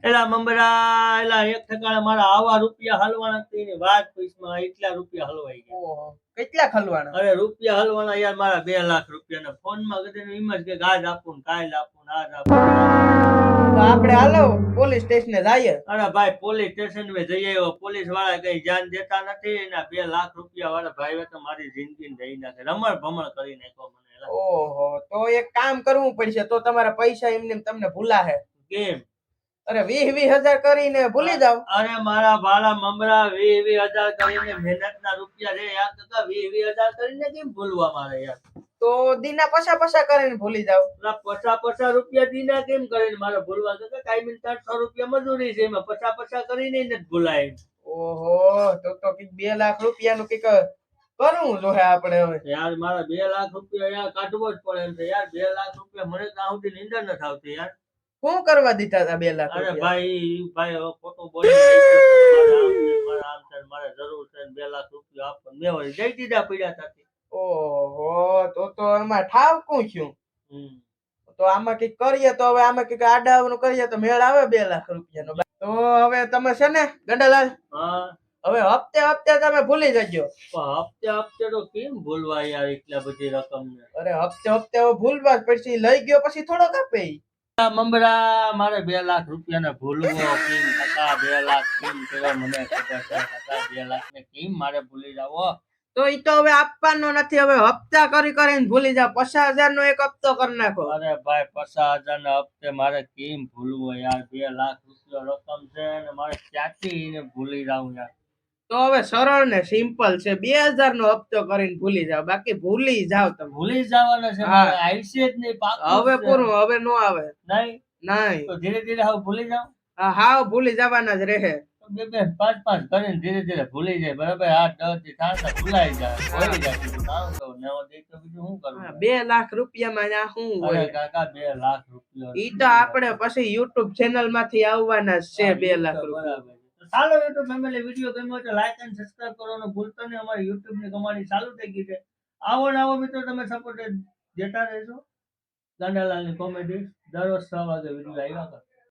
એલા મમરા એલા એક ઠેકાણે મારા આવા રૂપિયા હલવાના હતી એની વાત પૂછમાં એટલા રૂપિયા હલવાઈ ગયા. ઓહો કેટલા ખલવાના? અરે રૂપિયા હલવાના યાર મારા 2 લાખ રૂપિયાના ફોનમાં કદીનું એમ જ કે આજ આપું ને કાલ આપું ને આજ આપું. તો આપણે હાલો પોલીસ સ્ટેશને જઈએ. અરે ભાઈ પોલીસ સ્ટેશન માં જઈ આવ્યો, પોલીસ વાળા કઈ ધ્યાન દેતા નથી ને 2 લાખ રૂપિયા વાળા ભાઈ તો મારી જિંદગી ને જઈ નાખે, રમણ ભમણ કરી નાખ્યો મને. ઓહો તો એક કામ કરવું પડશે, તો તમારા પૈસા એમને તમને ભૂલાહે. કેમ? અરે 20,000 કરીને ભૂલી જાવ. અરે મારા ભાડા મમરા 20,000 કરીને મહેનતના રૂપિયા રે યાર, તો 20,000 કરીને કેમ ભૂલવા મારે યાર? તો દીના પછા કરીને ભૂલી જાવ. પચાસ રૂપિયા દીના કેમ કરીને મારે ભૂલવા? તો કાયમી 400 રૂપિયા મજૂરી છે, એમાં પચાસ કરીને નથી ભૂલાય. ઓહો તો કઈક 2 લાખ રૂપિયાનું કઈક કરવું જોઈએ આપણે હવે. યાર મારા 2 લાખ રૂપિયા યાર કાઢવો જ પડે એમ છે યાર. 2 લાખ રૂપિયા મને ત્યાં સુધી નીંદર નથી આવતી યાર. શું કરવા દીધા હતા 2 લાખ? અરે ભાઈ ખોટું બોલી મારા આમ છે, મારે જરૂર છે 2 લાખ રૂપિયા આપો, મેં વળી દઈ દીધા પડ્યા હતા. ઓહો તો એમાં ઠાવકું છું. તો આમાં કઈક કરીએ, તો હવે આમાં કઈક આડાવનું કરીએ તો મેળ આવે 2 લાખ રૂપિયાનો. તો હવે તમે છે ને ગંડાલાલ, હવે હપ્તે તમે ભૂલી જજો. હપ્તે તો કેમ ભૂલવા યાર એટલા બધી રકમ ને? અરે હપ્તે હવે ભૂલવા જ પછી, લઈ ગયો પછી થોડોક આપે. મમરા મારે 2 લાખ રૂપિયા ને ભૂલવો કેમ કાકા? 2 લાખ કેમ કયો મને ખબર છે કાકા? 2 લાખ ને કેમ મારે ભૂલી જાવો? તો ઈ તો હવે આપવાનો નથી, હવે હપ્તા કરીને ભૂલી જાવ. 50,000 નો એક હપ્તો કરી નાખો. અરે ભાઈ 50,000 ના હપ્તે મારે કેમ ભૂલવો યાર? 2 લાખ રૂપિયા રકમ છે ને મારે ક્યાંથી એને ભૂલી જાઉં યાર? તો હવે સરળ ને સિમ્પલ છે, 2,000 નો હપ્તો કરીને ભૂલી જાવ. બાકી ભૂલી જાવ તમે. ભૂલી જવાના છે મારે, આઈસે જ નહીં પાકું. હવે પૂરું, હવે નો આવે. નહીં તો ધીરે ધીરે હાવ ભૂલી જાવ. હાવ ભૂલી જવાના જ રહે. 5 કરીને ધીરે ધીરે ભૂલી જાય. બરાબર 8-10 થી થાતા ભૂલાઈ જાય, ભૂલી જાય. નવો દે તો બીજું શું કરવું? 2 લાખ રૂપિયામાં આ શું હોય કાકા? 2 લાખ રૂપિયા ઈ તો આપણે પછી YouTube ચેનલ માંથી આવવાના છે 2 લાખ રૂપિયા. ચાલો YouTube ફેમિલી, વિડિયો ગમ્યો તો લાઈક અને સબસ્ક્રાઇબ કરવાનું ભૂલતા નહીં. અમારી YouTube ની કમાણી ચાલુ થઈ ગઈ છે. આવો મિત્રો તમે સપોર્ટ દેતા રહેજો. ગાંડાલાલની કોમેડી દરરોજ 6 વાગે વિડિયો આવ્યા કરે.